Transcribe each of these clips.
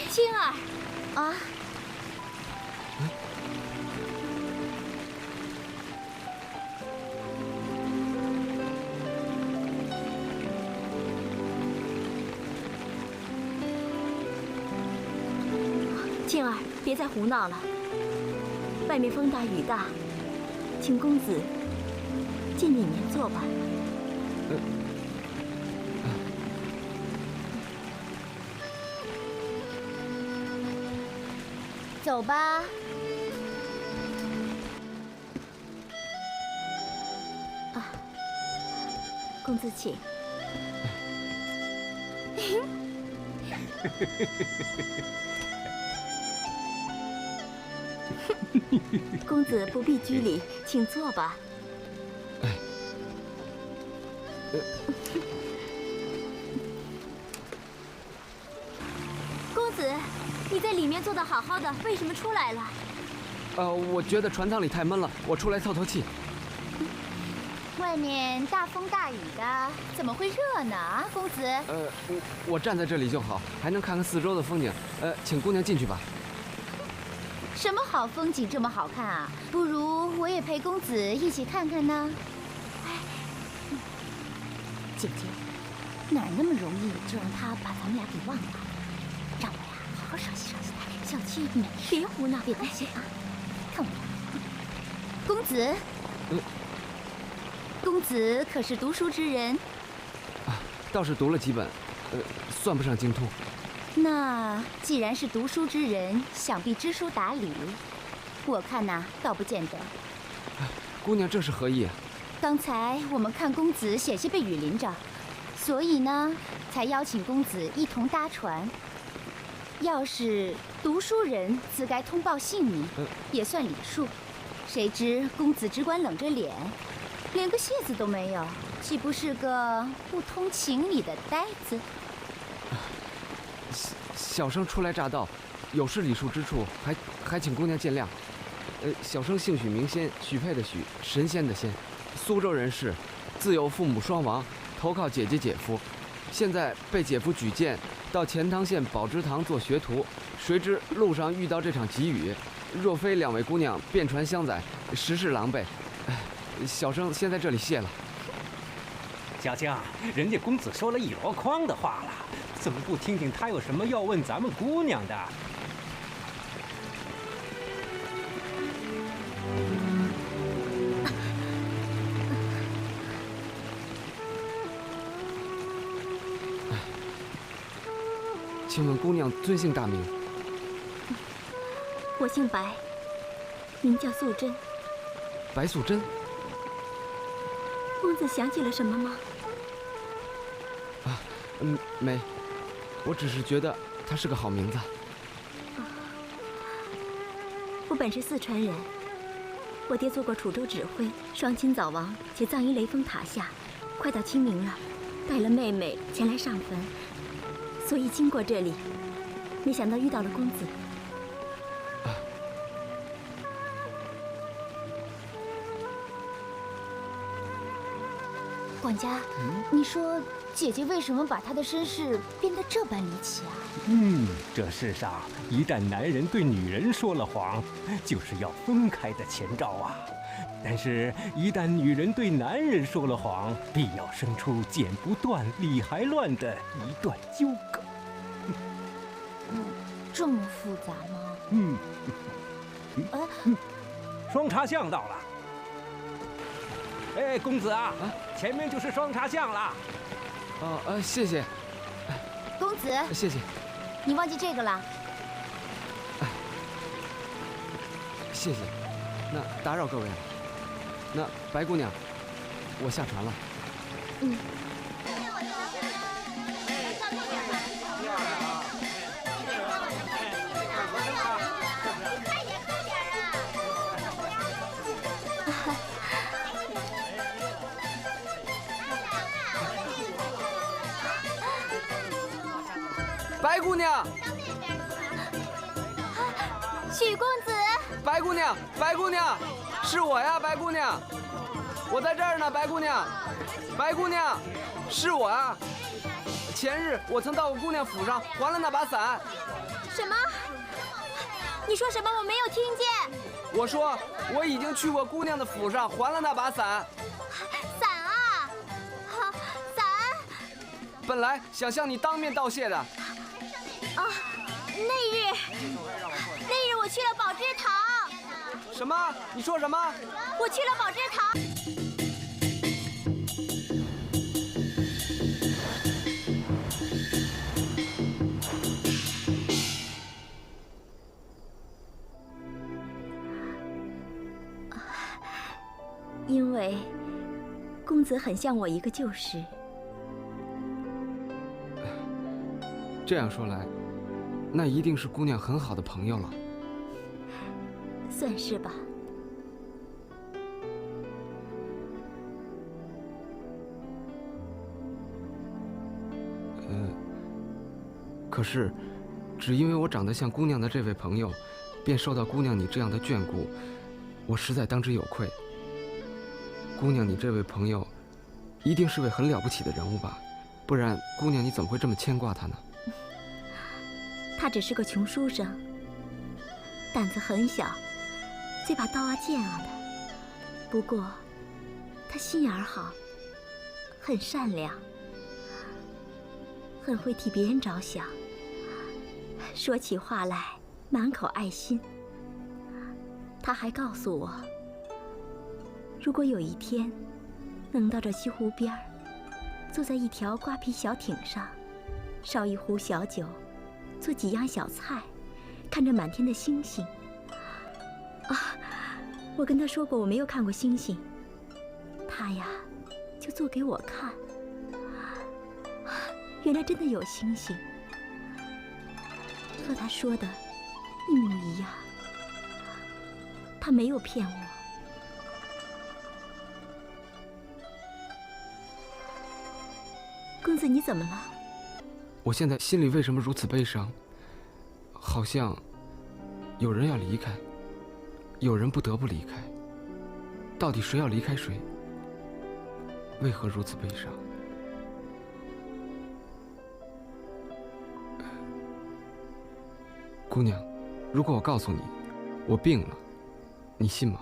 青儿，啊，青儿，别再胡闹了。外面风大雨大，请公子进里面坐吧。走吧。啊，公子请。公子不必拘礼，请坐吧。公子，你在里面坐得好好的，为什么出来了？我觉得船舱里太闷了，我出来透透气。外面大风大雨的，怎么会热呢？啊，公子。我站在这里就好，还能看看四周的风景。请姑娘进去吧。什么好风景这么好看啊？不如我也陪公子一起看看呢。姐姐，哪那么容易就让他把咱们俩给忘了？让我呀好好赏析赏析他，小七美，别胡闹，别担心啊！看我，公子，公子可是读书之人啊？倒是读了几本，算不上精通。那既然是读书之人，想必知书达理。我看呐，倒不见得。姑娘这是何意啊？刚才我们看公子险些被雨淋着，所以呢，才邀请公子一同搭船。要是读书人，自该通报姓名，也算礼数。谁知公子只管冷着脸，连个谢字都没有，岂不是个不通情理的呆子？小生初来乍到，有失礼数之处，还请姑娘见谅。小生姓许名仙，许配的许，神仙的仙，苏州人士，自有父母双亡，投靠姐姐姐夫，现在被姐夫举荐到钱塘县宝芝堂做学徒，谁知路上遇到这场急雨，若非两位姑娘便船相载，实是狼狈。小生先在这里谢了。小青，人家公子说了一箩筐的话了，怎么不听听他有什么要问咱们姑娘的？请问姑娘尊姓大名？我姓白，名叫素贞。白素贞。公子想起了什么吗？没，我只是觉得她是个好名字。我本是四川人，我爹做过楚州指挥，双亲早亡，且葬于雷峰塔下。快到清明了，带了妹妹前来上坟，所以经过这里，没想到遇到了公子。管家，你说姐姐为什么把她的身世变得这般离奇啊？这世上一旦男人对女人说了谎，就是要分开的前兆啊。但是，一旦女人对男人说了谎，必要生出剪不断、理还乱的一段纠葛。这么复杂吗？双茶巷到了。哎，公子啊，前面就是双茶巷了。谢谢。公子，谢谢。你忘记这个了？谢谢。那打扰各位了。那白姑娘，我下船了。白姑娘，许公子，白姑娘，白姑娘，是我呀，白姑娘，我在这儿呢，白姑娘，白姑娘，是我啊。前日我曾到我姑娘府上还了那把伞，什么？你说什么？我没有听见。我说我已经去过姑娘的府上还了那把伞。伞啊，伞。本来想向你当面道谢的。啊，那日我去了宝芝堂。什么？你说什么？我去了宝芝堂。因为公子很像我一个旧识。这样说来，那一定是姑娘很好的朋友了。算是吧。可是，只因为我长得像姑娘的这位朋友，便受到姑娘你这样的眷顾，我实在当之有愧。姑娘你这位朋友，一定是位很了不起的人物吧？不然，姑娘你怎么会这么牵挂他呢？他只是个穷书生，胆子很小，这把刀啊剑啊的。不过，他心眼儿好，很善良，很会替别人着想，说起话来满口爱心。他还告诉我，如果有一天能到这西湖边儿，坐在一条瓜皮小艇上，烧一壶小酒，做几样小菜，看着满天的星星。啊，我跟他说过我没有看过星星，他呀就做给我看。原来真的有星星，和他说的一模一样。他没有骗我。公子，你怎么了？我现在心里为什么如此悲伤？好像有人要离开，有人不得不离开。到底谁要离开谁？为何如此悲伤？姑娘，如果我告诉你我病了，你信吗？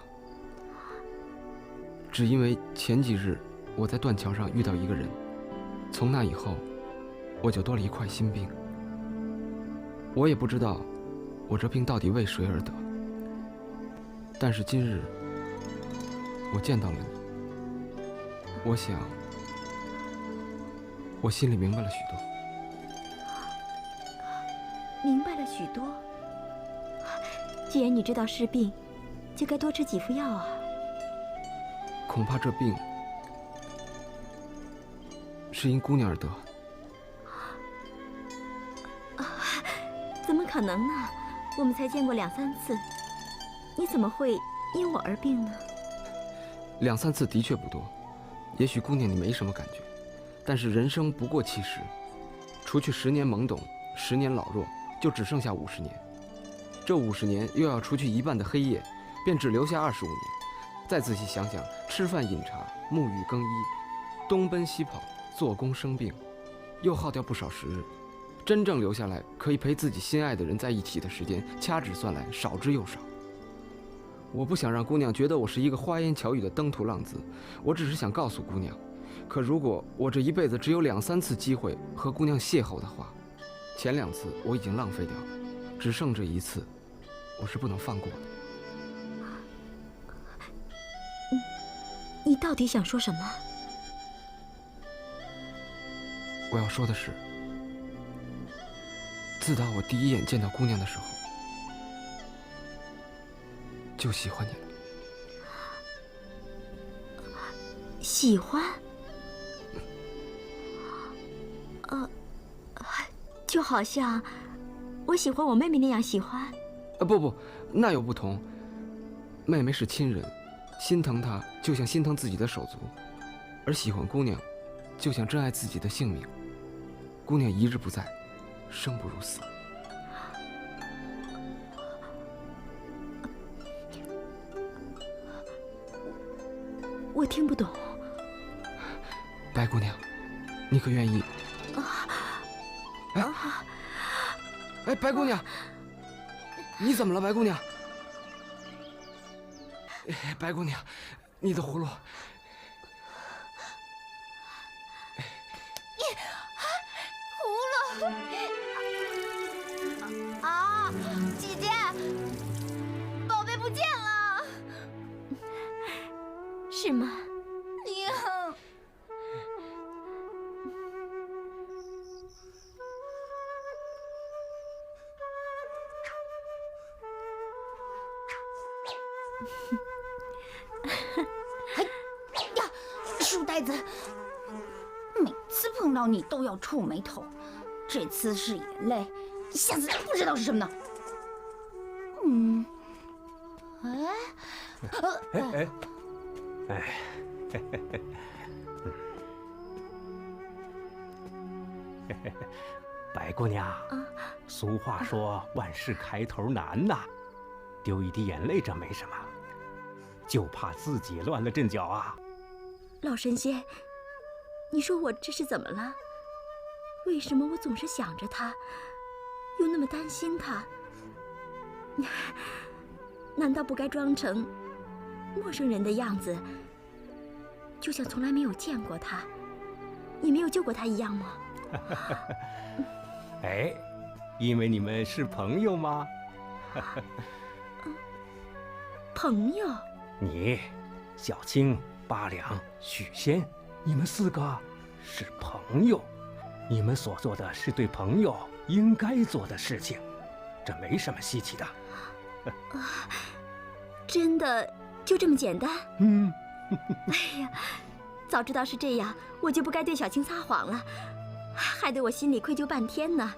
只因为前几日我在断桥上遇到一个人，从那以后我就多了一块心病。我也不知道我这病到底为谁而得，但是今日我见到了你，我想我心里明白了许多。明白了许多。既然你知道是病，就该多吃几副药啊。恐怕这病是因姑娘而得。怎么可能呢？我们才见过2、3次，你怎么会因我而病呢？2、3次的确不多，也许姑娘你没什么感觉，但是人生不过70，除去10年懵懂，10年老弱，就只剩下50年。这50年又要除去一半的黑夜，便只留下25年。再仔细想想，吃饭饮茶，沐浴更衣，东奔西跑，做工生病，又耗掉不少时日。真正留下来可以陪自己心爱的人在一起的时间，掐指算来少之又少。我不想让姑娘觉得我是一个花言巧语的登途浪子，我只是想告诉姑娘，可如果我这一辈子只有2、3次机会和姑娘邂逅的话，前2次我已经浪费掉了，只剩这1次，我是不能放过的。你到底想说什么？我要说的是，自打我第一眼见到姑娘的时候，就喜欢你了。喜欢？就好像我喜欢我妹妹那样喜欢。不，那有不同。妹妹是亲人，心疼她就像心疼自己的手足，而喜欢姑娘，就像珍爱自己的性命。姑娘一日不在，生不如死。我听不懂。白姑娘，你可愿意？哎，白姑娘，你怎么了，白姑娘？哎，白姑娘，你的葫芦。葫芦啊！姐姐，宝贝不见了。是吗？娘。哎呀，书呆子，每次碰到你都要触眉头，这次是眼泪，下次不知道是什么呢。白姑娘，俗话说万事开头难呐，丢一滴眼泪这没什么，就怕自己乱了阵脚啊。老神仙，你说我这是怎么了？为什么我总是想着他，又那么担心他？难道不该装成陌生人的样子，就像从来没有见过他，也没有救过他一样吗？哎，因为你们是朋友吗？朋友？你、小青、八两、许仙，你们4个是朋友。你们所做的是对朋友应该做的事情，这没什么稀奇的。真的就这么简单？哎呀，早知道是这样，我就不该对小青撒谎了，害得我心里愧疚半天呢。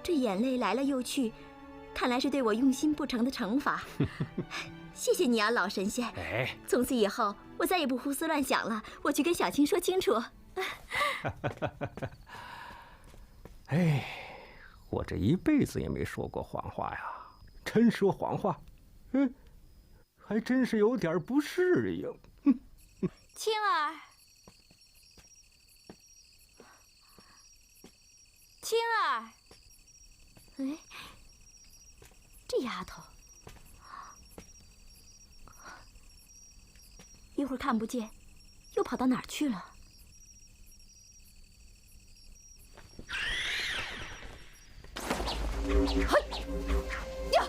这眼泪来了又去，看来是对我用心不成的惩罚。谢谢你啊，老神仙。哎，从此以后我再也不胡思乱想了，我去跟小青说清楚。哎，我这一辈子也没说过谎话呀，真说谎话，还真是有点不适应。青儿，青儿，哎，这丫头一会儿看不见，又跑到哪儿去了？嘿呀！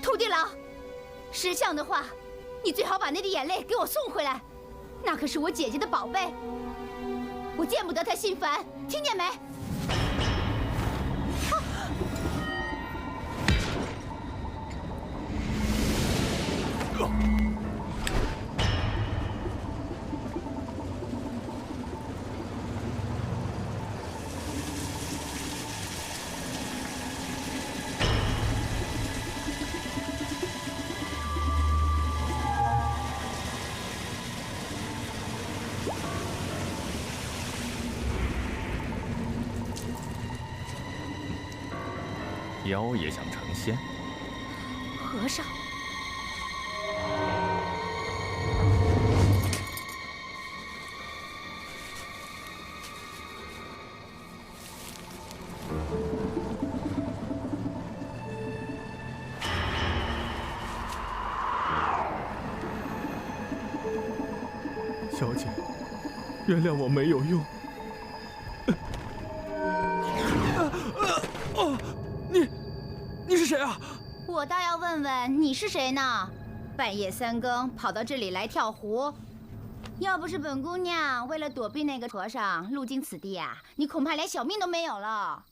土地狼，识相的话，你最好把那滴眼泪给我送回来，那可是我姐姐的宝贝，我见不得她心烦，听见没？妖也想成仙？和尚，小姐，原谅我没有用。你是谁啊？我倒要问问你是谁呢？半夜3更跑到这里来跳湖，要不是本姑娘为了躲避那个和尚路经此地啊，你恐怕连小命都没有了。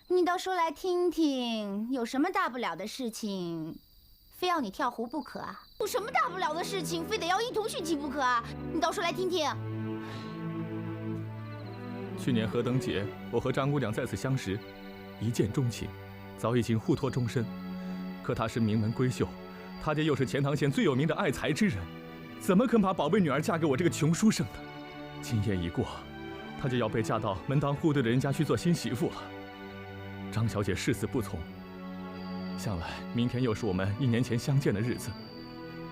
你倒说来听听，有什么大不了的事情，非要你跳湖不可啊？有什么大不了的事情，非得要一同殉情不可啊？你倒说来听听。去年何等节，我和张姑娘再次相识，一见钟情，早已经互托终身。可她是名门闺秀，她家又是钱塘县最有名的爱才之人，怎么肯把宝贝女儿嫁给我这个穷书生的？今夜一过，她就要被嫁到门当户对的人家去做新媳妇了。张小姐誓死不从，想来明天又是我们1年前相见的日子，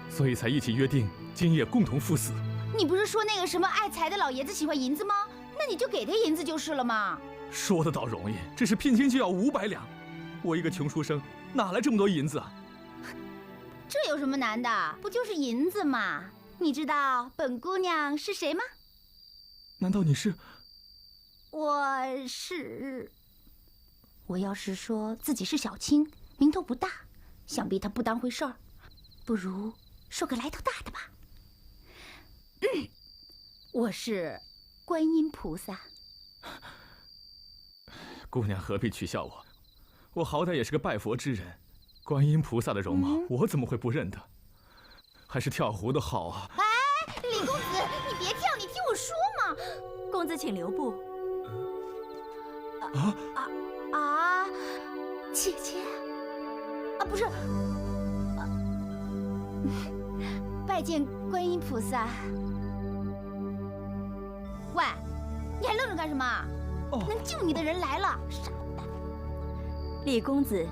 所以才一起约定今夜共同赴死。你不是说那个什么爱财的老爷子喜欢银子吗？那你就给他银子就是了嘛。说得倒容易，这是聘金就要500两，我一个穷书生哪来这么多银子啊？这有什么难的？不就是银子吗？你知道本姑娘是谁吗？难道你是？我要是说自己是小青，名头不大，想必她不当回事儿。不如说个来头大的吧。我是观音菩萨。姑娘何必取笑我？我好歹也是个拜佛之人，观音菩萨的容貌，我怎么会不认得？还是跳湖的好啊！哎，李公子，你别跳，你听我说嘛。公子请留步。姐姐，不是，拜见观音菩萨。喂，你还愣着干什么？能救你的人来了，傻蛋！李公子，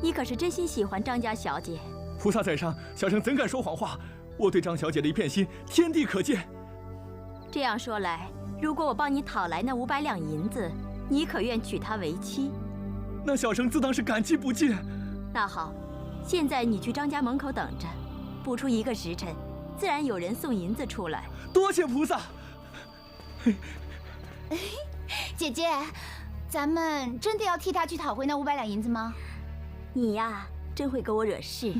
你可是真心喜欢张家小姐？菩萨在上，小生怎敢说谎话？我对张小姐的一片心，天地可见。这样说来，如果我帮你讨来那500两银子，你可愿娶她为妻？那小生自当是感激不尽。那好，现在你去张家门口等着，不出1个时辰，自然有人送银子出来。多谢菩萨。姐姐，咱们真的要替他去讨回那500两银子吗？你呀，真会给我惹事。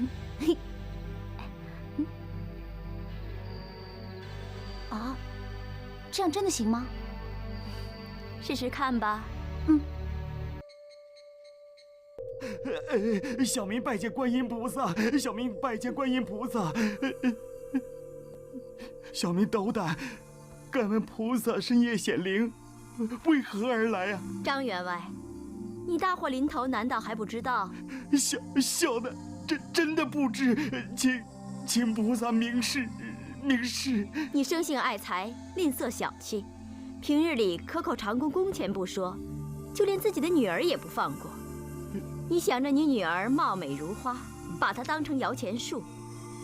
这样真的行吗？试试看吧。小民拜见观音菩萨，小民拜见观音菩萨。小民斗胆，敢问菩萨深夜显灵，为何而来呀？张员外，你大祸临头，难道还不知道？小的真的不知，请菩萨明示。你生性爱财，吝啬小气，平日里克扣长工工钱不说，就连自己的女儿也不放过。你想着你女儿貌美如花，把她当成摇钱树，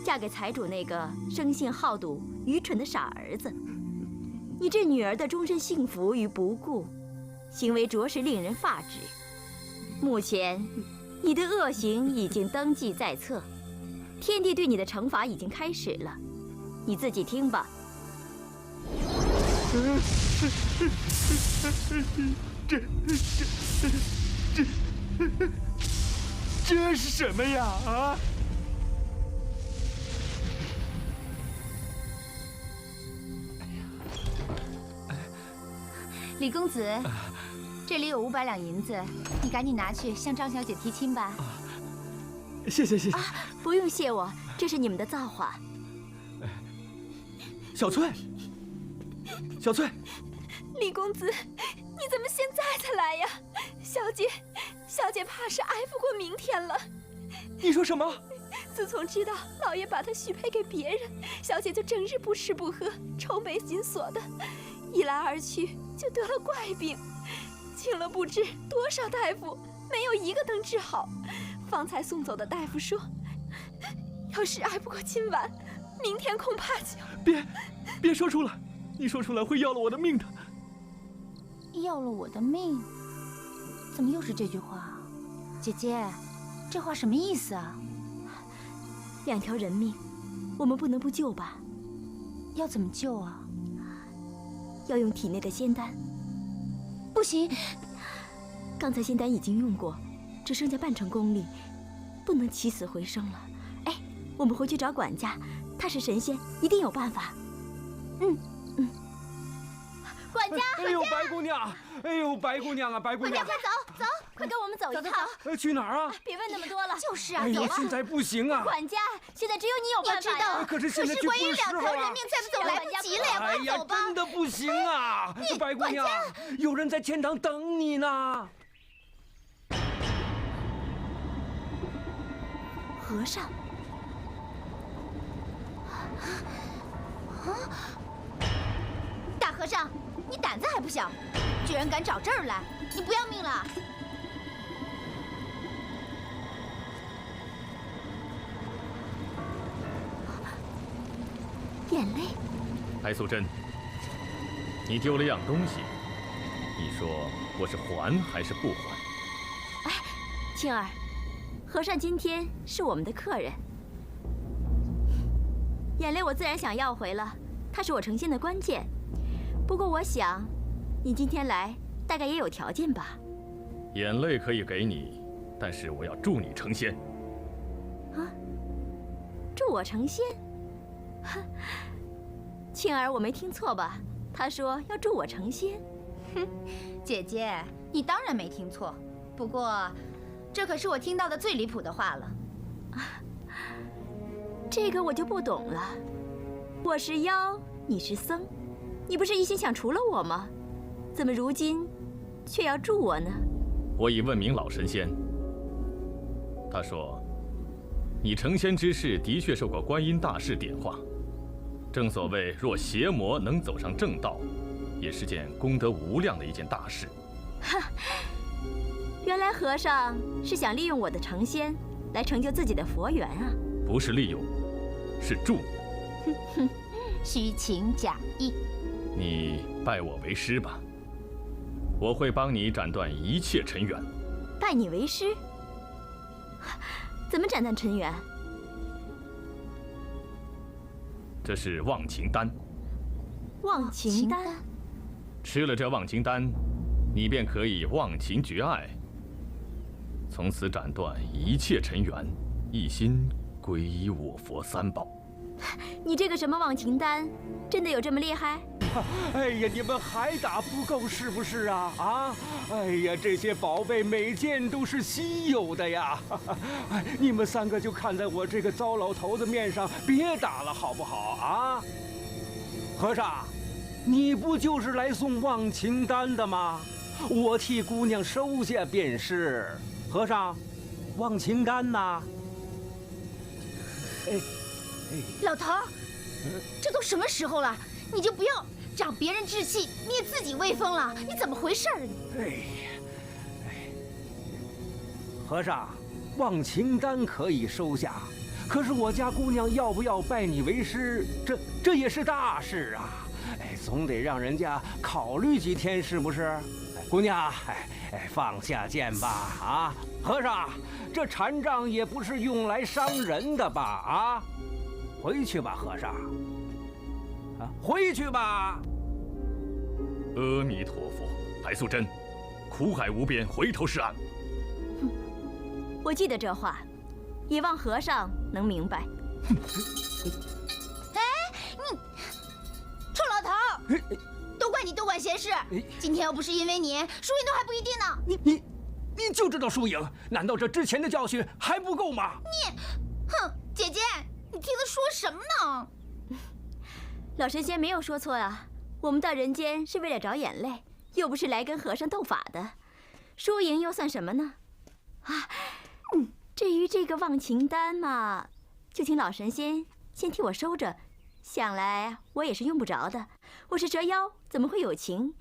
嫁给财主那个生性好赌、愚蠢的傻儿子。你这女儿的终身幸福与不顾，行为着实令人发指。目前，你的恶行已经登记在册，天帝对你的惩罚已经开始了。你自己听吧。这是什么呀？啊！李公子，这里有500两银子，你赶紧拿去向张小姐提亲吧。谢谢。不用谢我，这是你们的造化。小翠，李公子，你怎么现在才来呀？小姐怕是挨不过明天了。你说什么？自从知道老爷把她许配给别人，小姐就整日不吃不喝，愁眉紧锁的，一来二去就得了怪病，请了不知多少大夫，没有一个能治好。方才送走的大夫说，要是挨不过今晚，明天恐怕就……别说出来，你说出来会要了我的命的。要了我的命？怎么又是这句话？姐姐，这话什么意思啊2条人命，我们不能不救吧？要怎么救啊？要用体内的仙丹。不行，刚才仙丹已经用过，只剩下半成功力，不能起死回生了。哎，我们回去找管家，他是神仙，一定有办法。管家，哎呦，白姑娘，哎呦，白姑娘啊，白姑娘，快走，快跟我们走一趟。去哪儿啊？别问那么多了。就是啊，哎呀，走吧。现在不行啊！管家，现在只有你有办法呀。要知道，可是现在就不观音2是条人命，再不走来不及了呀！哎呀，快走吧。真的不行啊！白姑娘，有人在天堂等你呢。和尚。大和尚，你胆子还不小，居然敢找这儿来，你不要命了？眼泪。白素贞，你丢了样东西，你说我是还还是不还？青儿，和尚今天是我们的客人，眼泪我自然想要回了，它是我成仙的关键。不过我想，你今天来大概也有条件吧？眼泪可以给你，但是我要助你成仙。啊？助我成仙？哼，青儿，我没听错吧？他说要助我成仙。哼，姐姐，你当然没听错。不过，这可是我听到的最离谱的话了。这个我就不懂了。我是妖，你是僧，你不是一心想除了我吗？怎么如今却要助我呢？我已问明老神仙，他说，你成仙之事的确受过观音大士点化。正所谓，若邪魔能走上正道，也是件功德无量的一件大事。哈，原来和尚是想利用我的成仙，来成就自己的佛缘啊！不是利用，是助。哼哼，虚情假意。你拜我为师吧，我会帮你斩断一切尘缘。拜你为师？怎么斩断尘缘？这是忘情丹。忘情丹？吃了这忘情丹，你便可以忘情绝爱，从此斩断一切尘缘，一心皈依我佛三宝。你这个什么忘情丹，真的有这么厉害？哎呀，你们还打不够是不是啊？啊！哎呀，这些宝贝每件都是稀有的呀！哎，你们三个就看在我这个糟老头子面上，别打了好不好啊？和尚，你不就是来送忘情丹的吗？我替姑娘收下便是。和尚，忘情丹呐？老头儿，这都什么时候了，你就不要长别人志气，灭自己威风了？你怎么回事儿啊你？和尚，忘情丹可以收下，可是我家姑娘要不要拜你为师，这也是大事啊！哎，总得让人家考虑几天，是不是？姑娘，放下剑吧！啊，和尚，这禅杖也不是用来伤人的吧？啊，回去吧，和尚。啊，回去吧。阿弥陀佛，白素贞，苦海无边，回头是岸。我记得这话，也望和尚能明白。哎，你臭老头儿，都怪你多管闲事。今天要不是因为你，输赢都还不一定呢。你就知道输赢？难道这之前的教训还不够吗？哼，姐姐，你听他说什么呢？老神仙没有说错啊，我们到人间是为了找眼泪，又不是来跟和尚斗法的，输赢又算什么呢？啊，至于这个忘情丹嘛，就请老神仙先替我收着，想来我也是用不着的。我是蛇妖，怎么会有情？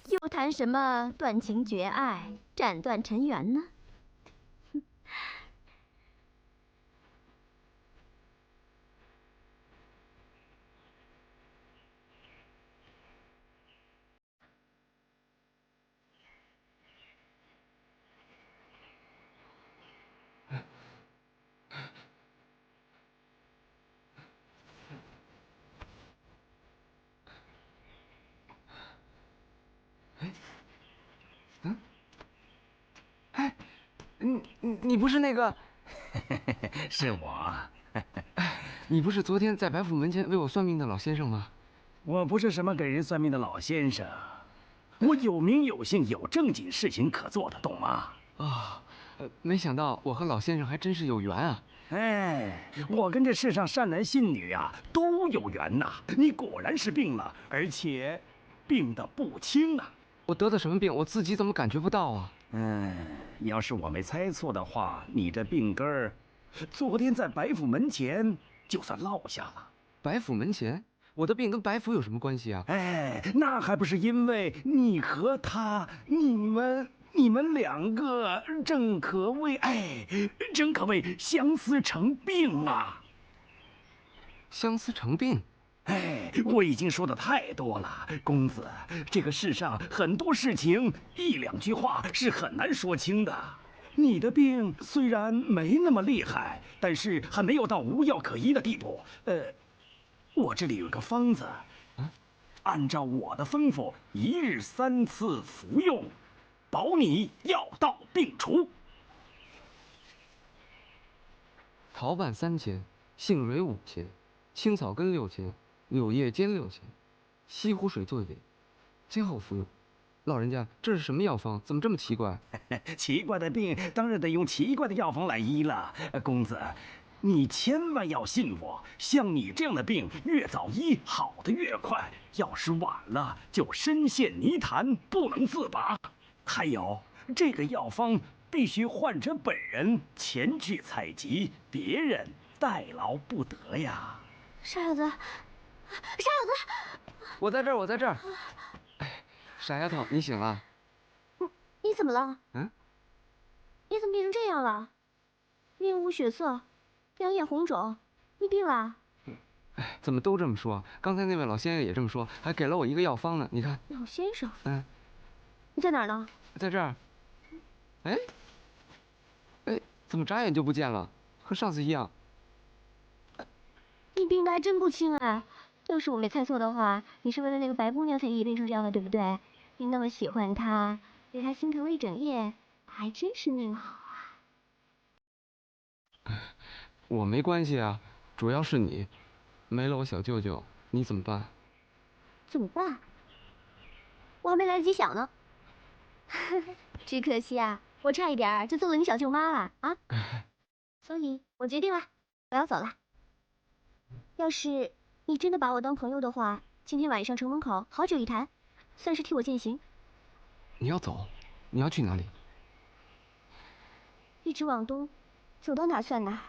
又谈什么断情绝爱、斩断尘缘呢？你不是那个？是我。你不是昨天在白府门前为我算命的老先生吗？我不是什么给人算命的老先生，我有名有姓，有正经事情可做的，懂吗？啊，没想到我和老先生还真是有缘啊！哎，我跟这世上善男信女啊都有缘呐。你果然是病了，而且病得不轻啊。我得的什么病？我自己怎么感觉不到啊？要是我没猜错的话，你这病根儿，昨天在白府门前就算落下了。白府门前？我的病跟白府有什么关系啊？哎，那还不是因为你和他，你们两个正可谓相思成病啊！相思成病？哎，我已经说的太多了，公子。这个世上很多事情一两句话是很难说清的。你的病虽然没那么厉害，但是还没有到无药可医的地步。我这里有个方子，按照我的吩咐，1日3次服用，保你药到病除。桃瓣3钱，杏蕊5钱，青草根6钱，柳叶尖6钱，西湖水做1杯，今后服用。老人家，这是什么药方？怎么这么奇怪？奇怪的病当然得用奇怪的药方来医了。公子，你千万要信我，像你这样的病，越早医好的越快，要是晚了就深陷泥潭，不能自拔。还有，这个药方必须患者本人前去采集，别人代劳不得呀。傻小子，傻小子，我在这儿，我在这儿。哎，傻丫头，你醒了？你怎么了？嗯？你怎么变成这样了？面无血色，两眼红肿，你病了？哎，怎么都这么说？刚才那位老先生也这么说，还给了我一个药方呢。你看，老先生，嗯，你在哪儿呢？在这儿。哎，怎么眨眼就不见了？和上次一样。你病得还真不轻哎！要是我没猜错的话，你是为了那个白姑娘才也变成这样的，对不对？你那么喜欢她，为她心疼了一整夜，还真是命好啊！我没关系啊，主要是你，没了我小舅舅，你怎么办？怎么办？我还没来得及想呢。只可惜啊，我差一点就揍了你小舅妈了啊！所以我决定了，我要走了。要是你真的把我当朋友的话，今天晚上城门口好酒一坛，算是替我践行。你要走？你要去哪里？一直往东，走到哪儿算哪儿。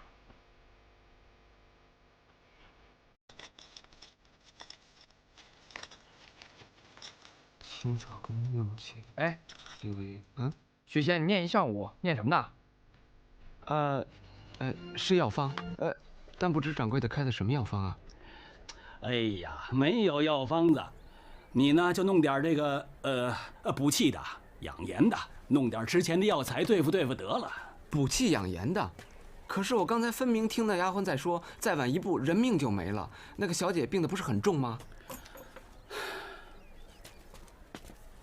青草根6钱。哎，许仙，你念一上午，念什么呢？是药方，但不知掌柜的开的什么药方啊？哎呀，没有药方子，你呢就弄点这个补气的、养颜的，弄点之前的药材对付对付得了。补气养颜的，可是我刚才分明听那丫鬟在说，再晚一步人命就没了。那个小姐病得不是很重吗？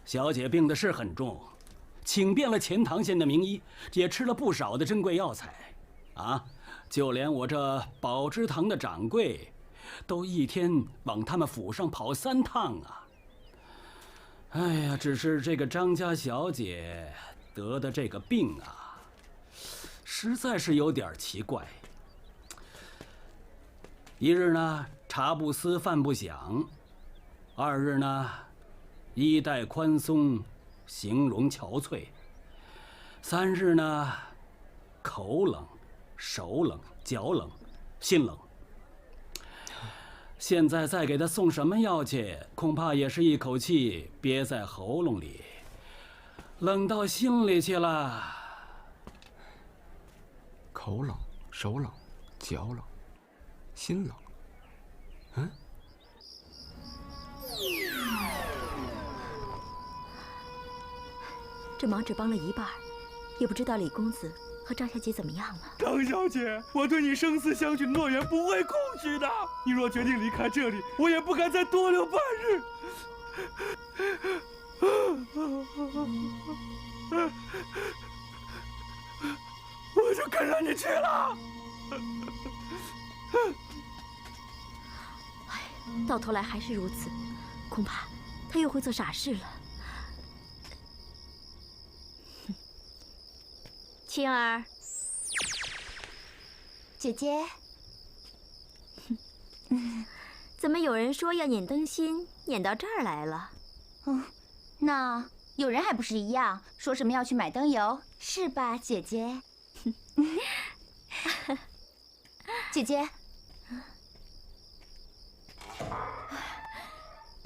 小姐病的是很重，请遍了钱塘县的名医，也吃了不少的珍贵药材，啊，就连我这宝芝堂的掌柜，都一天往他们府上跑3趟啊。哎呀，只是这个张家小姐得的这个病啊，实在是有点奇怪。一日呢，茶不思饭不想；二日呢，衣带宽松，形容憔悴；三日呢，口冷、手冷、脚冷、心冷。现在再给他送什么药去，恐怕也是一口气憋在喉咙里，冷到心里去了。口冷、手冷、脚冷、心冷。这忙只帮了一半，也不知道李公子和张小姐怎么样了。张小姐，我对你生死相许的诺言不会空虚的。你若决定离开这里，我也不敢再多留半日。我就跟着你去了。哎，到头来还是如此，恐怕他又会做傻事了。青儿，姐姐，怎么有人说要撵灯芯，撵到这儿来了？那有人还不是一样，说什么要去买灯油，是吧，姐姐？姐姐，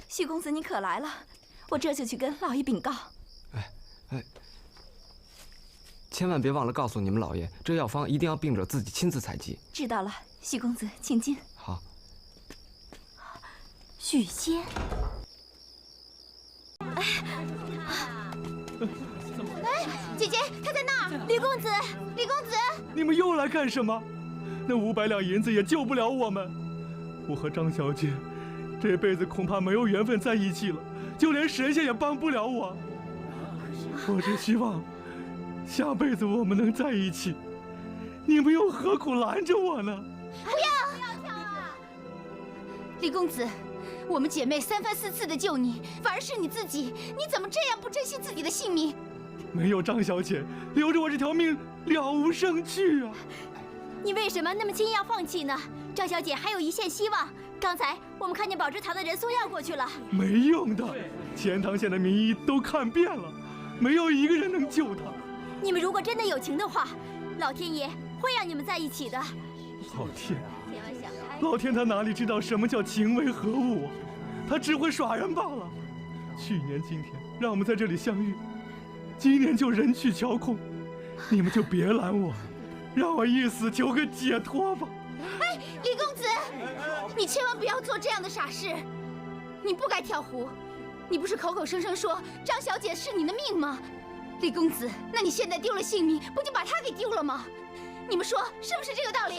许公子你可来了，我这就去跟老爷禀告。千万别忘了告诉你们老爷，这药方一定要病者自己亲自采集。知道了，许公子，请进。好。许仙。哎，姐姐，她在那儿！李公子，李公子，你们又来干什么？那500两银子也救不了我们。我和张小姐这辈子恐怕没有缘分在一起了，就连神仙也帮不了我。我只希望下辈子我们能在一起。你们又何苦拦着我呢？不要跳啊！李公子，我们姐妹3番4次的救你，反而是你自己，你怎么这样不珍惜自己的性命？没有张小姐，留着我这条命了无生趣啊！你为什么那么轻易要放弃呢？张小姐还有一线希望。刚才我们看见宝芝堂的人送药过去了。没用的，钱塘县的名医都看遍了，没有一个人能救她。你们如果真的有情的话，老天爷会让你们在一起的。老天，老天他哪里知道什么叫情为何物？他只会耍人罢了。去年今天让我们在这里相遇，今年就人去桥空，你们就别拦我，让我一死求个解脱吧。哎，李公子，你千万不要做这样的傻事，你不该跳湖。你不是口口声声说张小姐是你的命吗？李公子，那你现在丢了性命，不就把她给丢了吗？你们说是不是这个道理？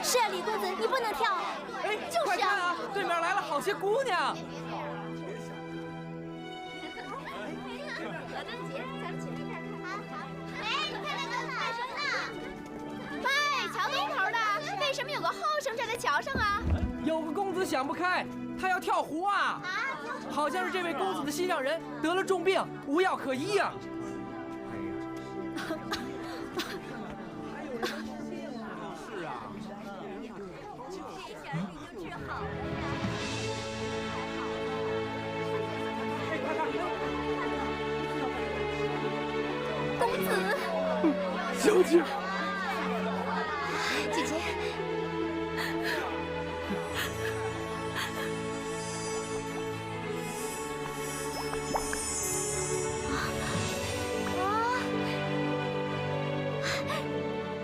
是啊，李公子，你不能跳。哎，就是啊，对面来了好些姑娘。桥东头的，为什么有个后生站在桥上啊？有个公子想不开，他要跳湖啊！好像是这位公子的心上人得了重病，无药可医啊！是啊。公子，小姐。姐姐，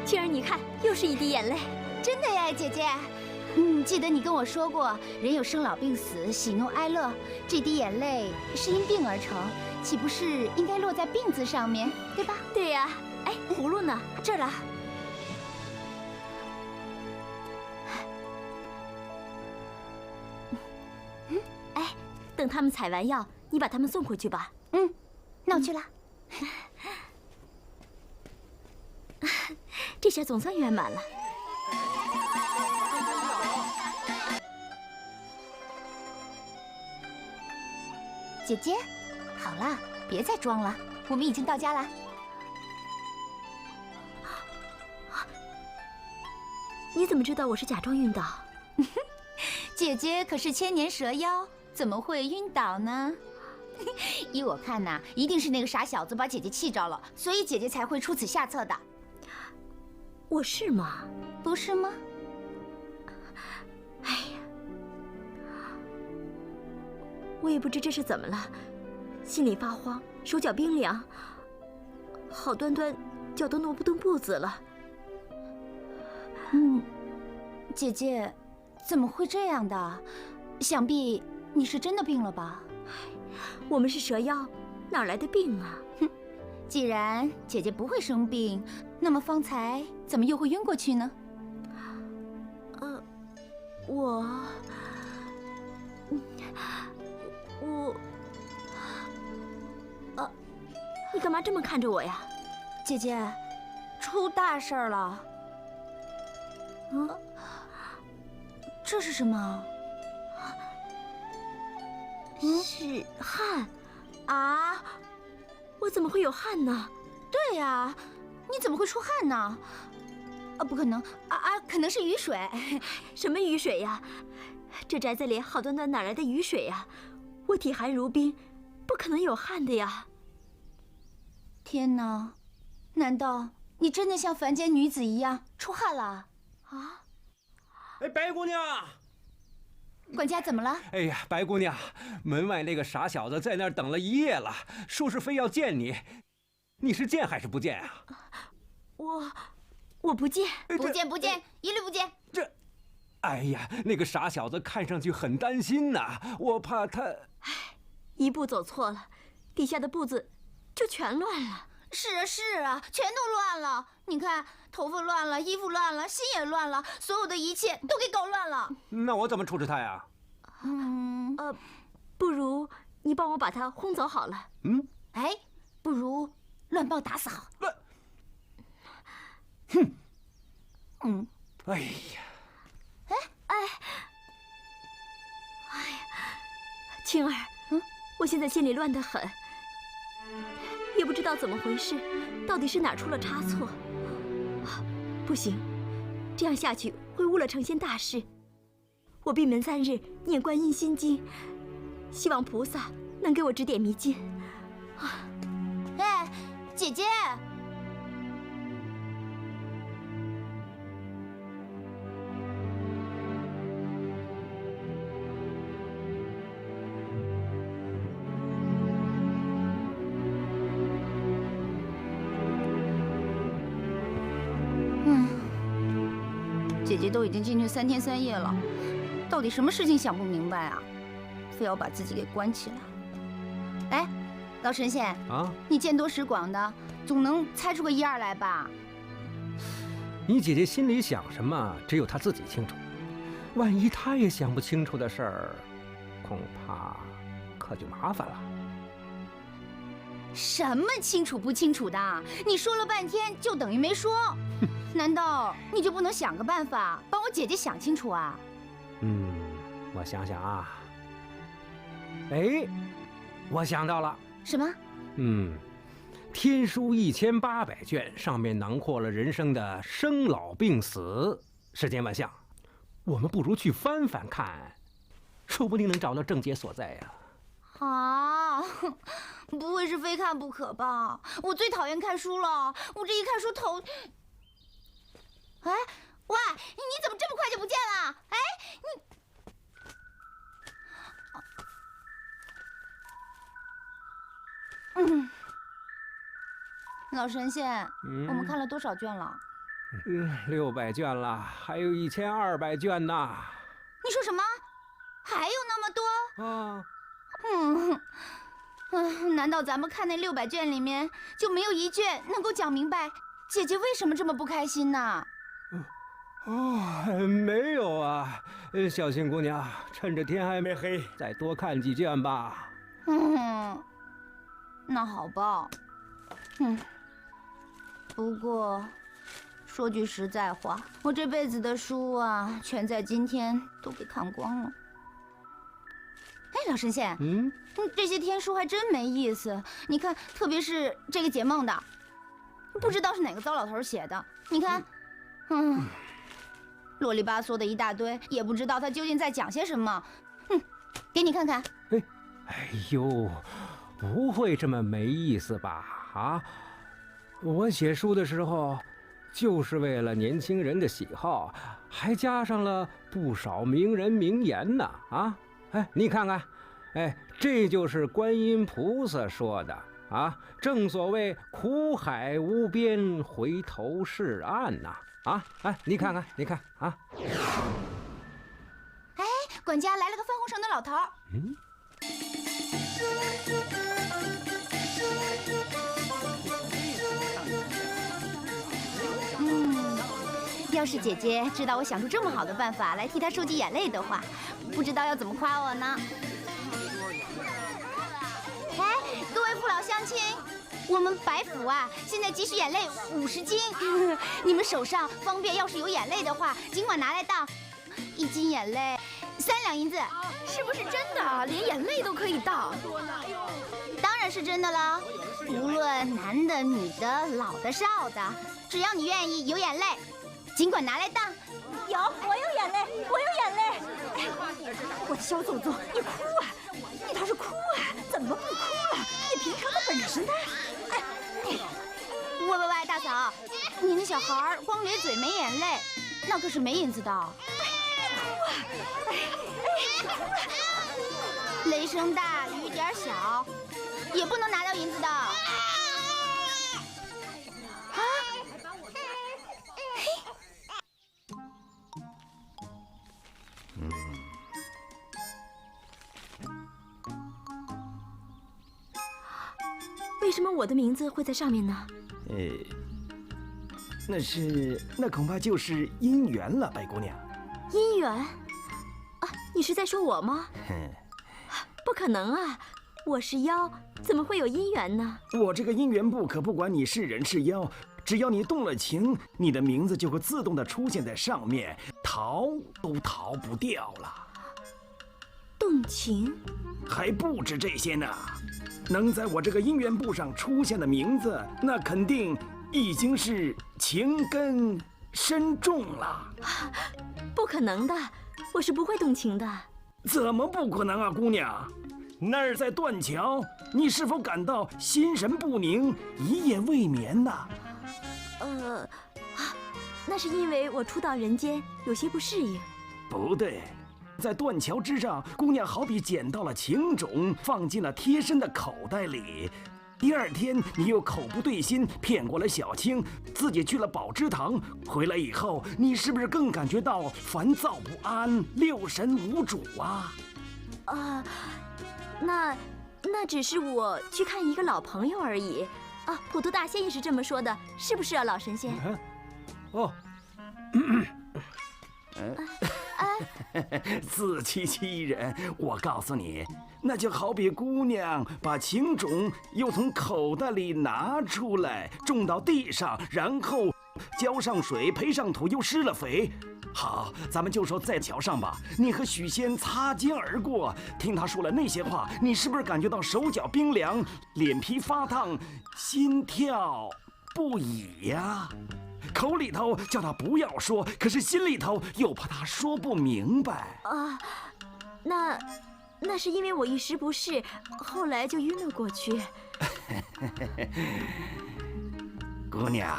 青儿，你看，又是一滴眼泪。真的呀，姐姐。记得你跟我说过，人有生老病死、喜怒哀乐，这滴眼泪是因病而成，岂不是应该落在病字上面，对吧？对呀。哎，葫芦呢？这儿了。哎，等他们采完药，你把他们送回去吧。那我去了。这下总算圆满了。姐姐，好了，别再装了，我们已经到家了。你怎么知道我是假装晕倒？姐姐可是千年蛇妖，怎么会晕倒呢？依我看呐，一定是那个傻小子把姐姐气着了，所以姐姐才会出此下策的。我是吗？不是吗？哎呀，我也不知这是怎么了，心里发慌，手脚冰凉，好端端脚都挪不动步子了。姐姐，怎么会这样的？想必你是真的病了吧？我们是蛇妖，哪来的病啊？既然姐姐不会生病，那么方才怎么又会晕过去呢？你干嘛这么看着我呀？姐姐，出大事儿了。这是什么？是汗啊！我怎么会有汗呢？对呀，你怎么会出汗呢？不可能可能是雨水。什么雨水呀？这宅子里好端端哪来的雨水呀？我体寒如冰，不可能有汗的呀！天哪，难道你真的像凡间女子一样出汗了？啊？哎，白姑娘，管家怎么了？哎呀，白姑娘，门外那个傻小子在那儿等了一夜了，说是非要见你，你是见还是不见啊？我不见，不见，一律不见。哎呀，那个傻小子看上去很担心呐，我怕他……唉，一步走错了，底下的步子就全乱了。是啊，是啊，全都乱了。你看，头发乱了，衣服乱了，心也乱了，所有的一切都给搞乱了。那我怎么处置他呀？不如你帮我把他轰走好了。哎，不如乱暴打扫。哼！哎呀！哎呀，青儿，我现在心里乱得很，也不知道怎么回事，到底是哪儿出了差错？不行，这样下去会误了成仙大事。我闭门3日念观音心经，希望菩萨能给我指点迷津。哎，姐姐。姐姐都已经进去3天3夜了，到底什么事情想不明白啊？非要把自己给关起来。哎，老神仙啊，你见多识广的，总能猜出个1、2来吧？你姐姐心里想什么，只有她自己清楚。万一她也想不清楚的事儿，恐怕可就麻烦了。什么清楚不清楚的？你说了半天就等于没说。难道你就不能想个办法帮我姐姐想清楚啊？我想想啊。哎，我想到了。什么？天书1800卷，上面囊括了人生的生老病死、世间万象。我们不如去翻翻看，说不定能找到症结所在呀。啊，不会是非看不可吧？我最讨厌看书了，我这一看书头……哎，喂，你怎么这么快就不见了？哎，你……老神仙，我们看了多少卷了？600卷了，还有1200卷呢。你说什么？还有那么多？啊。难道咱们看那600卷里面就没有一卷能够讲明白姐姐为什么这么不开心呢？没有啊，小青姑娘，趁着天还没黑，再多看几卷吧。那好吧。不过说句实在话，我这辈子的书啊，全在今天都给看光了。哎，老神仙，这些天书还真没意思。你看，特别是这个解梦的，不知道是哪个糟老头写的。你看，啰里吧嗦的一大堆，也不知道他究竟在讲些什么。给你看看。哎呦，不会这么没意思吧？啊，我写书的时候，就是为了年轻人的喜好，还加上了不少名人名言呢。啊。哎，你看看，哎，这就是观音菩萨说的啊！正所谓苦海无边，回头是岸呐！啊，哎，你看看，你看啊！哎，管家来了个翻红绳的老头。要是姐姐知道我想出这么好的办法来替她收集眼泪的话，不知道要怎么夸我呢？哎，各位父老乡亲，我们白府啊，现在急需眼泪50斤，你们手上方便要是有眼泪的话，尽管拿来当，1斤眼泪3两银子。是不是真的？连眼泪都可以当？当然是真的了，无论男的、女的、老的、少的，只要你愿意有眼泪，尽管拿来当。有，我有眼泪，我有眼泪。哎，我的小祖宗，你哭啊！你倒是哭啊！怎么不哭了？你平常的本事呢？哎，喂，大嫂，你那小孩光咧嘴没眼泪，那可是没银子的。雷声大雨点小，也不能拿到银子的。什么我的名字会在上面呢？那恐怕就是姻缘了，白姑娘。姻缘？啊，你是在说我吗？不可能啊，我是妖，怎么会有姻缘呢？我这个姻缘簿可不管你是人是妖，只要你动了情，你的名字就会自动的出现在上面，逃都逃不掉了。动情？还不止这些呢，能在我这个姻缘簿上出现的名字，那肯定已经是情根深重了。不可能的，我是不会动情的。怎么不可能啊，姑娘？那儿在断桥，你是否感到心神不宁，一夜未眠呐？那是因为我初到人间，有些不适应。不对，在断桥之上，姑娘好比捡到了情种，放进了贴身的口袋里。第二天，你又口不对心，骗过了小青，自己去了宝芝堂。回来以后，你是不是更感觉到烦躁不安、六神无主啊？那只是我去看一个老朋友而已。啊，普渡大仙也是这么说的，是不是啊，老神仙？哦。自欺欺人！我告诉你，那就好比姑娘把情种又从口袋里拿出来，种到地上，然后浇上水，培上土，又施了肥。好，咱们就说在桥上吧，你和许仙擦肩而过，听他说了那些话，你是不是感觉到手脚冰凉，脸皮发烫，心跳不已呀？口里头叫他不要说，可是心里头又怕他说不明白啊。那是因为我一时不适，后来就晕了过去。姑娘，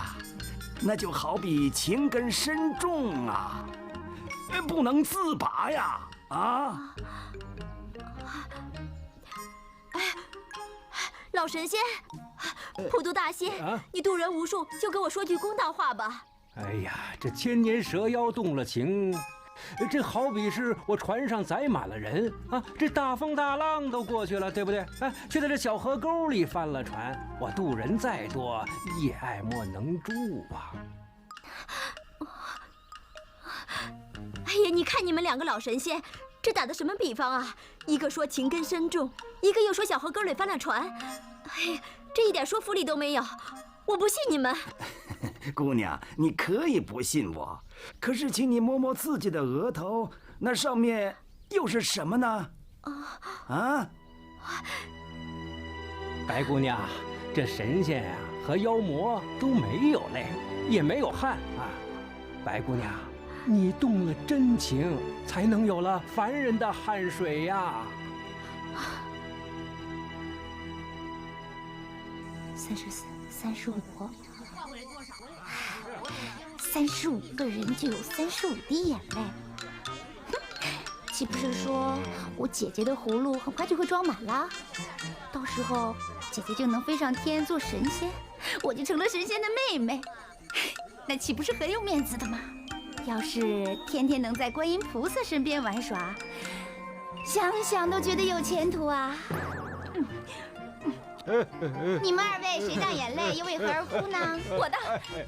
那就好比情根深重啊，不能自拔呀！啊！老神仙，普渡大仙，你渡人无数，就给我说句公道话吧。哎呀，这千年蛇妖动了情，这好比是我船上载满了人啊，这大风大浪都过去了，对不对？哎，却在这小河沟里翻了船，我渡人再多，也爱莫能助啊。哎呀，你看你们两个老神仙，这打的什么比方啊？一个说情根深重，一个又说小河沟里翻了船。哎呀，这一点说服力都没有，我不信你们。姑娘，你可以不信我，可是请你摸摸自己的额头，那上面又是什么呢？白姑娘，这神仙啊和妖魔都没有泪，也没有汗啊。白姑娘，你动了真情，才能有了凡人的汗水呀。34、35，35个人就有35滴眼泪。岂不是说我姐姐的葫芦很快就会装满了？到时候姐姐就能飞上天做神仙，我就成了神仙的妹妹，那岂不是很有面子的吗？要是天天能在观音菩萨身边玩耍，想想都觉得有前途啊！你们二位谁掉眼泪，又为何而哭呢？我的，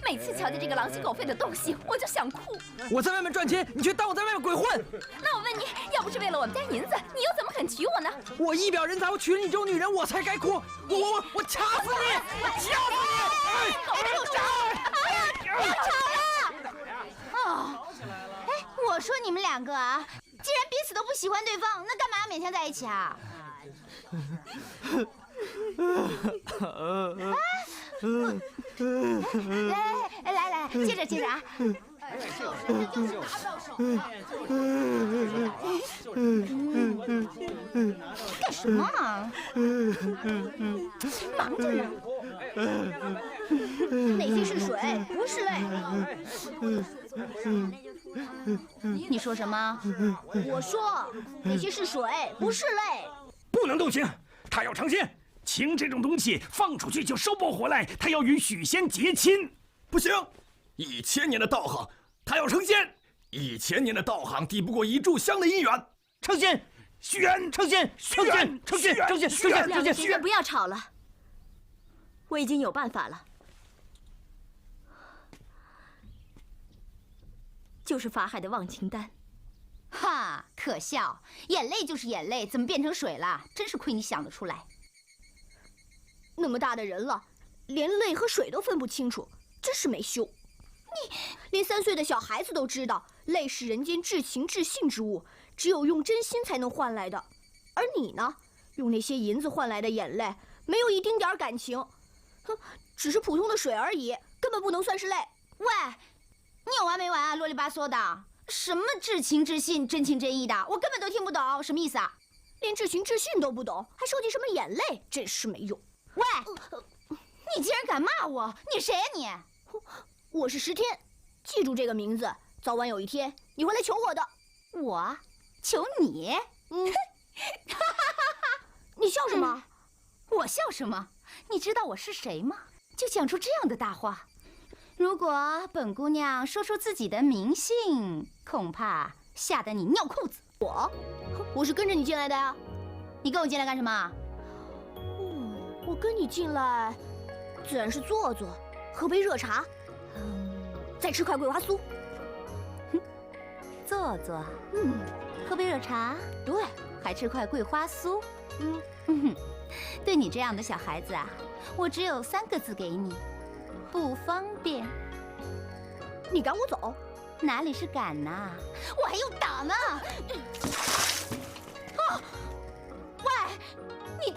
每次瞧见这个狼心狗肺的东西，我就想哭。我在外面赚钱，你却当我在外面鬼混。那我问你，要不是为了我们家银子，你又怎么肯娶我呢？我一表人才，我娶了你这种女人，我才该哭。我掐死你！我掐死你！狗畜生！不要吵了！哦，哎，我说你们两个啊，既然彼此都不喜欢对方，那干嘛要勉强在一起啊？来，接着啊！干什么啊？忙着呢。哪些是水，不是泪？你说什么？我说哪些是水，不是泪？不能动情，他要成仙。情这种东西放出去就收不回来，他要与许仙结亲。不行，1000年的道行，他要成仙。1000年的道行抵不过一炷香的姻缘。成仙，许愿，成仙，成仙，成仙，成仙，成仙，两个神仙不要吵了。我已经有办法了，就是法海的忘情丹。哈，可笑！眼泪就是眼泪，怎么变成水了？真是亏你想得出来。那么大的人了，连泪和水都分不清楚，真是没羞。你连3岁的小孩子都知道，泪是人间至情至性之物，只有用真心才能换来的。而你呢，用那些银子换来的眼泪，没有一丁点感情，哼，只是普通的水而已，根本不能算是泪。喂，你有完没完啊？啰里吧嗦的，什么至情至性、真情真意的，我根本都听不懂，什么意思啊？连至情至性都不懂，还说起什么眼泪，真是没用。喂，你竟然敢骂我！你谁呀你？我是石天，记住这个名字，早晚有一天你会来求我的。我求你？你笑什么？我笑什么？你知道我是谁吗？就讲出这样的大话。如果本姑娘说出自己的名姓，恐怕吓得你尿裤子。我是跟着你进来的呀。你跟我进来干什么？我跟你进来，自然是坐坐，喝杯热茶，再吃块桂花酥。坐坐，喝杯热茶，对，还吃块桂花酥。对你这样的小孩子啊，我只有3个字给你：不方便。你赶我走？哪里是赶呐，我还用打呢！喂，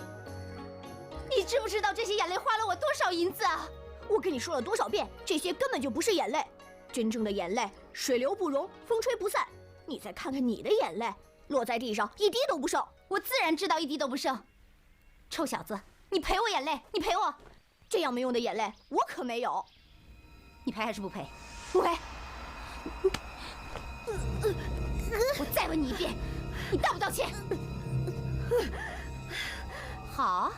你知不知道这些眼泪花了我多少银子啊？我跟你说了多少遍，这些根本就不是眼泪，真正的眼泪水流不容，风吹不散。你再看看你的眼泪，落在地上一滴都不剩。我自然知道一滴都不剩。臭小子，你赔我眼泪，你赔我！这样没用的眼泪，我可没有。你赔还是不赔？不赔。我再问你一遍，你道不道歉？好，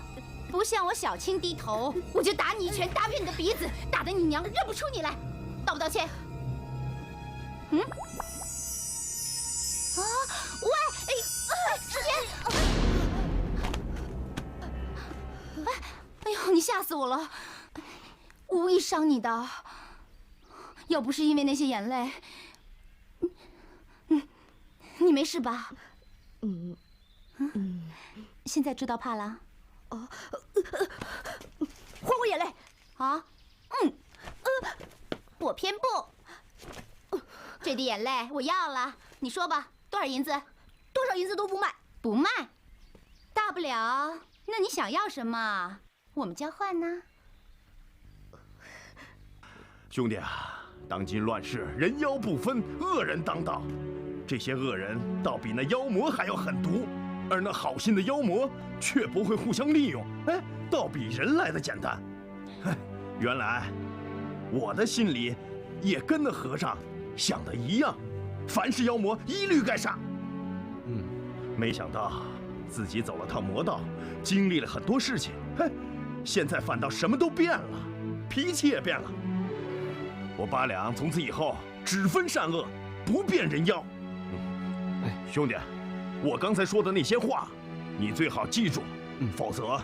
不向我小青低头，我就打你一拳，打扁你的鼻子，打得你娘认不出你来，道不道歉？喂，时间！哎呦，你吓死我了！我无意伤你的，要不是因为那些眼泪，你没事吧？现在知道怕了？还我眼泪！啊？我偏不。这滴眼泪我要了，你说吧，多少银子？多少银子都不卖。不卖？大不了，那你想要什么？我们交换呢？兄弟啊，当今乱世，人妖不分，恶人当道。这些恶人倒比那妖魔还要狠毒，而那好心的妖魔却不会互相利用，倒比人来的简单。原来我的心里也跟那和尚想的一样，凡是妖魔一律该杀。没想到自己走了趟魔道，经历了很多事情，现在反倒什么都变了，脾气也变了。我8两从此以后只分善恶，不辨人妖。兄弟，我刚才说的那些话，你最好记住，否则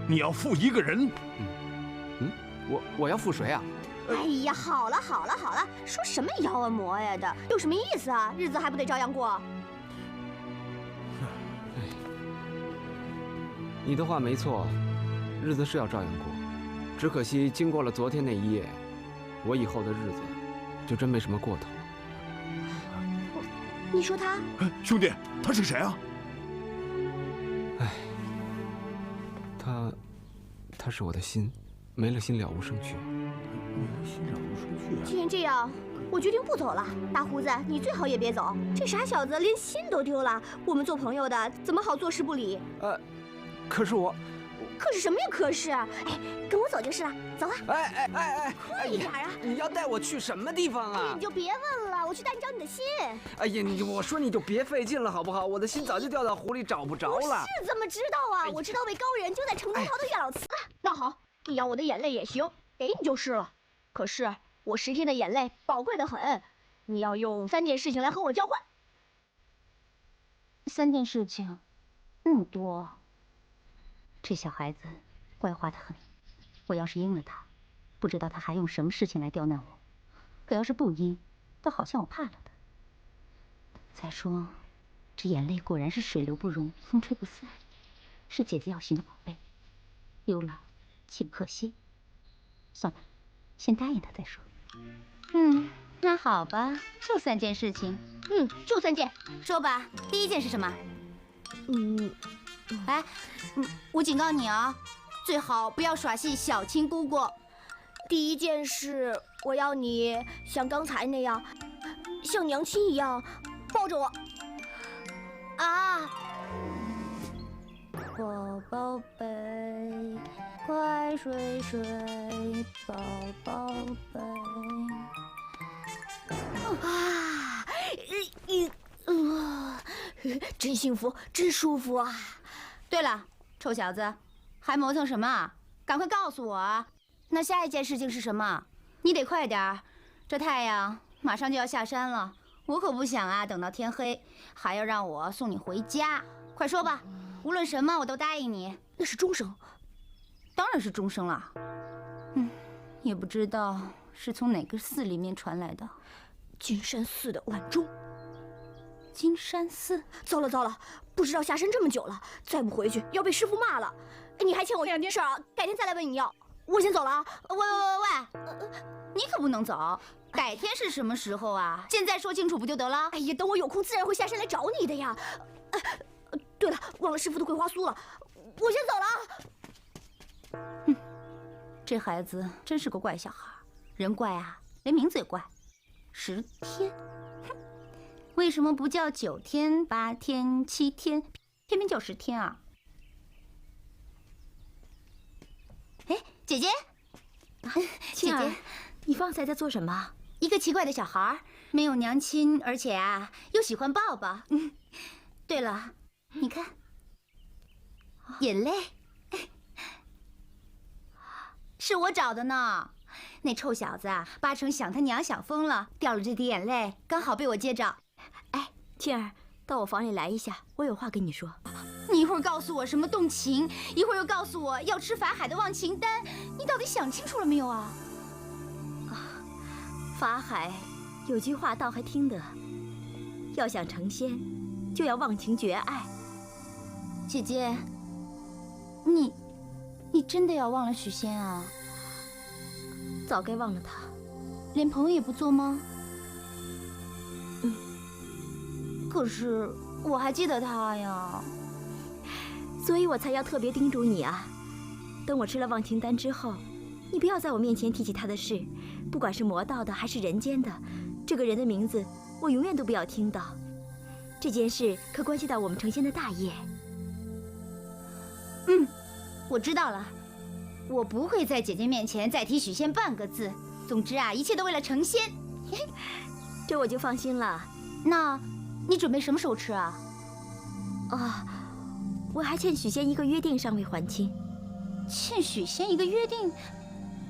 你要负一个人。我要负谁啊？哎呀，好了好了好了，说什么妖啊魔呀的，有什么意思啊？日子还不得照样过？你的话没错，日子是要照样过，只可惜经过了昨天那一夜，我以后的日子就真没什么过头了。你说他？兄弟，他是谁啊？他是我的心，没了心了无生趣。既然这样，我决定不走了。大胡子，你最好也别走。这傻小子连心都丢了，我们做朋友的怎么好坐视不理？可是我。可是什么呀？可是，跟我走就是了。走啊！快一点啊！你要带我去什么地方啊？你就别问了，我去带你找你的心。哎呀，我说你就别费劲了好不好？我的心早就掉到湖里找不着了。我是怎么知道啊？我知道位高人就在城东头的月老祠。那好，你要我的眼泪也行，给你就是了。可是我10天的眼泪宝贵的很，你要用3件事情来和我交换。 3件事情，那么多。这小孩子怪化得很。我要是应了他，不知道他还用什么事情来刁难我；可要是不应，倒好像我怕了他。再说，这眼泪果然是水流不容，风吹不散，是姐姐要寻的宝贝，丢了岂不可惜？算了，先答应他再说。那好吧，就3件事情。就3件。说吧，第一件是什么？我警告你啊，最好不要耍戏小亲姑姑。第一件事，我要你像刚才那样，像娘亲一样抱着我。啊！我宝贝，快睡睡，宝宝贝。真幸福，真舒服啊！对了，臭小子，还磨蹭什么啊？赶快告诉我啊！那下一件事情是什么？你得快点儿，这太阳马上就要下山了，我可不想啊等到天黑，还要让我送你回家。快说吧，无论什么我都答应你。那是钟声，当然是钟声了。也不知道是从哪个寺里面传来的。金山寺的晚钟。金山寺？糟了糟了，不知道下山这么久了，再不回去要被师傅骂了。你还欠我2件事啊，改天再来问你要。我先走了啊。喂，你可不能走。改天是什么时候啊？现在说清楚不就得了？哎呀，等我有空自然会下山来找你的呀。对了，忘了师傅的桂花酥了，我先走了。这孩子真是个怪小孩，人怪啊，连名字也怪。10天，为什么不叫9天、8天、7天，偏偏叫10天啊？哎，姐姐，倩儿，你方才在做什么？一个奇怪的小孩，没有娘亲，而且啊又喜欢抱抱。对了，你看，眼泪是我找的呢。那臭小子啊，8成想他娘想疯了，掉了这滴眼泪，刚好被我接着。哎，倩儿，到我房里来一下，我有话跟你说。你一会儿告诉我什么动情，一会儿又告诉我要吃法海的忘情丹，你到底想清楚了没有啊？法海有句话倒还听得，要想成仙，就要忘情绝爱。姐姐，你真的要忘了许仙啊？早该忘了他，连朋友也不做吗？可是我还记得他呀，所以我才要特别叮嘱你啊。等我吃了忘情丹之后，你不要在我面前提起他的事，不管是魔道的还是人间的，这个人的名字我永远都不要听到。这件事可关系到我们成仙的大业。我知道了，我不会在姐姐面前再提许仙半个字。总之啊，一切都为了成仙。这我就放心了。那，你准备什么时候吃啊？我还欠许仙一个约定尚未还清。欠许仙一个约定？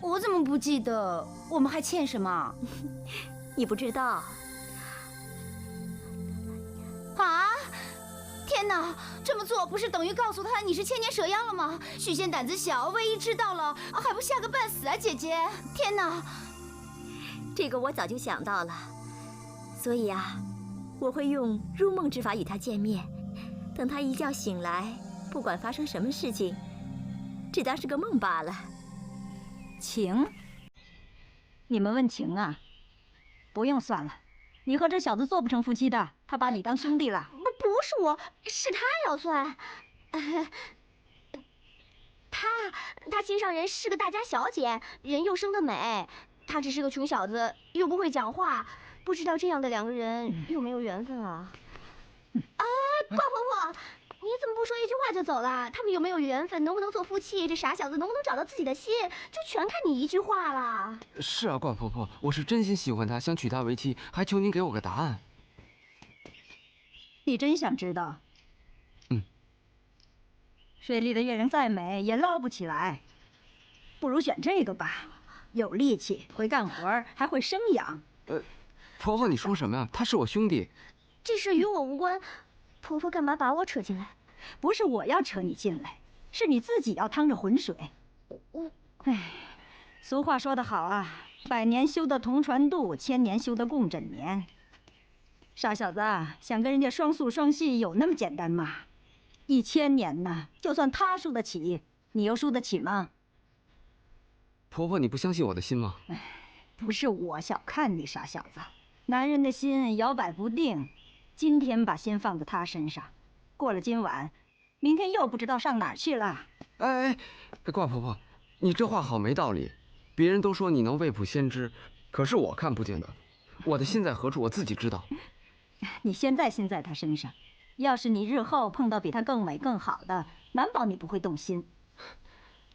我怎么不记得？我们还欠什么？你不知道？啊！天哪，这么做不是等于告诉他你是千年蛇妖了吗？许仙胆子小，万一知道了，还不吓个半死啊！姐姐，天哪！这个我早就想到了，所以啊，我会用入梦之法与他见面。等他一觉醒来，不管发生什么事情，只当是个梦罢了。情？你们问情啊？不用算了，你和这小子做不成夫妻的，他把你当兄弟了。不是我，是他要算。他心上人是个大家小姐，人又生得美。他只是个穷小子，又不会讲话，不知道这样的2个人有没有缘分啊？怪婆婆，你怎么不说一句话就走了？他们有没有缘分，能不能做夫妻，这傻小子能不能找到自己的心，就全看你一句话了。是啊，怪婆婆，我是真心喜欢他，想娶她为妻，还求您给我个答案。你真想知道？水里的月亮再美也捞不起来，不如选这个吧，有力气，会干活，还会生养。婆婆，你说什么呀？他是我兄弟。这事与我无关，婆婆干嘛把我扯进来？不是我要扯你进来，是你自己要趟着浑水。哎，俗话说得好啊，百年修得同船渡，千年修得共枕眠。傻小子，想跟人家双宿双栖有那么简单吗？1000年呢，就算他输得起，你又输得起吗？婆婆，你不相信我的心吗？不是我小看你，傻小子。男人的心摇摆不定，今天把心放在他身上，过了今晚，明天又不知道上哪儿去了。哎，挂婆婆，你这话好没道理。别人都说你能未卜先知，可是我看不见的。我的心在何处，我自己知道。你现在心在他身上，要是你日后碰到比他更美更好的，难保你不会动心。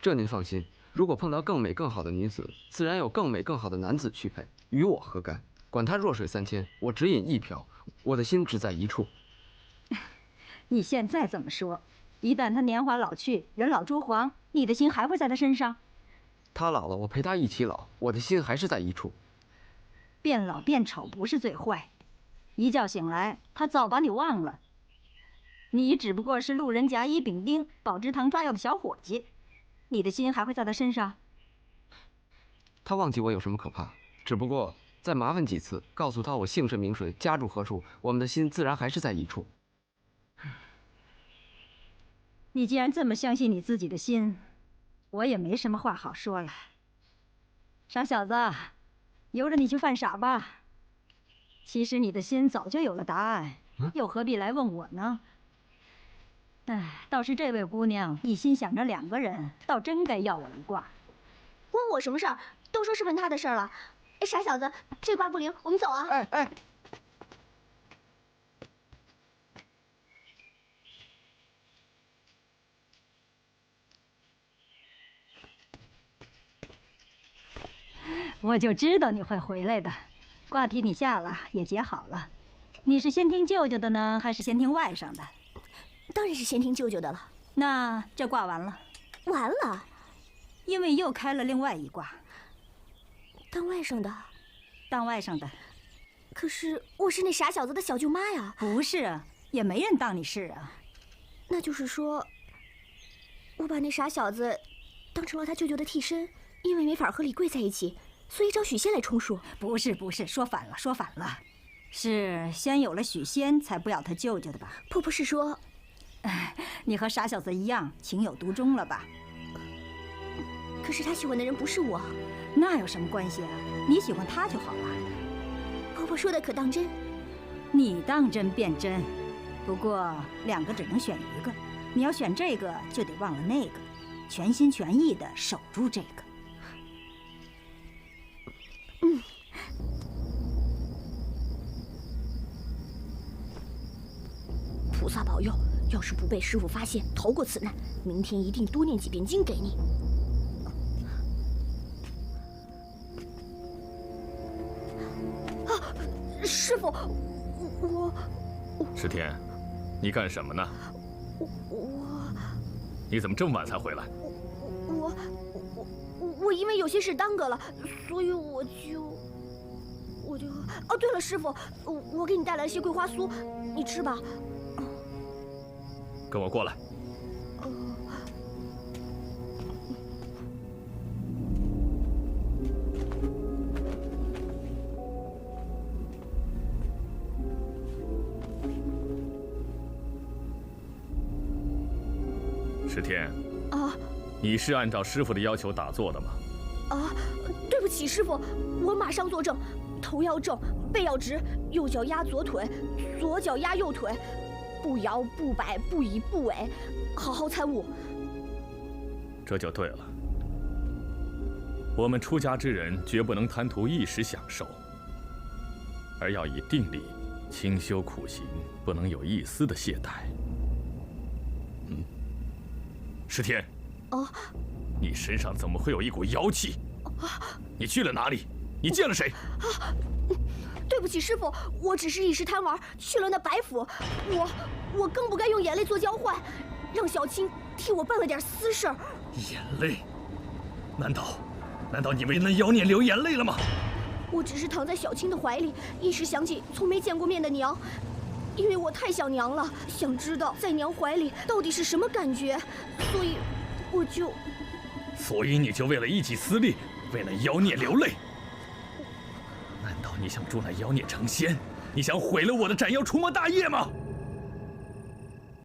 这您放心，如果碰到更美更好的女子，自然有更美更好的男子去配，与我何干？管他弱水三千，我只饮一瓢，我的心只在一处。你现在这么说，一旦他年华老去，人老珠黄，你的心还会在他身上？他老了，我陪他一起老，我的心还是在一处。变老变丑不是最坏，一觉醒来，他早把你忘了。你只不过是路人甲乙丙丁宝芝堂抓药的小伙计，你的心还会在他身上？他忘记我有什么可怕？只不过再麻烦几次，告诉他我姓甚名谁，家住何处，我们的心自然还是在一处。你既然这么相信你自己的心，我也没什么话好说了。傻小子，由着你去犯傻吧。其实你的心早就有了答案，又何必来问我呢？哎，倒是这位姑娘一心想着2个人，倒真该要我一卦。关我什么事儿？都说是问他的事儿了。哎，傻小子，这卦不灵，我们走啊！哎。我就知道你会回来的，卦题你下了，也解好了。你是先听舅舅的呢，还是先听外甥的？当然是先听舅舅的了。那这卦完了？完了，因为又开了另外一卦。当外甥的？当外甥的。可是我是那傻小子的小舅妈呀。不是，也没人当你是啊。那就是说，我把那傻小子当成了他舅舅的替身，因为没法和李贵在一起，所以找许仙来充数。不是，说反了，是先有了许仙，才不要他舅舅的吧？婆婆是说，你和傻小子一样，情有独钟了吧？可是他喜欢的人不是我，那有什么关系啊？你喜欢他就好了。婆婆说的可当真？你当真变真，不过2个只能选一个，你要选这个，就得忘了那个，全心全意的守住这个。菩萨保佑，要是不被师傅发现，逃过此难，明天一定多念几遍经给你。师傅，我石天，你干什么呢？你怎么这么晚才回来？我因为有些事耽搁了，所以我就……哦，对了，师傅，我给你带来了些桂花酥，你吃吧。跟我过来。石天，你是按照师傅的要求打坐的吗？对不起，师傅，我马上坐正，头要正，背要直，右脚压左腿，左脚压右腿，不摇不摆不倚不违，好好参悟。这就对了。我们出家之人绝不能贪图一时享受，而要以定力清修苦行，不能有一丝的懈怠。石天，你身上怎么会有一股妖气？你去了哪里？你见了谁？对不起，师傅，我只是一时贪玩，去了那白府。我更不该用眼泪做交换，让小青替我办了点私事儿。眼泪？难道你为那妖孽流眼泪了吗？我只是躺在小青的怀里，一时想起从没见过面的娘，因为我太想娘了，想知道在娘怀里到底是什么感觉，所以我就……所以你就为了一己私利，为了妖孽流泪？难道你想助那妖孽成仙？你想毁了我的斩妖除魔大业吗？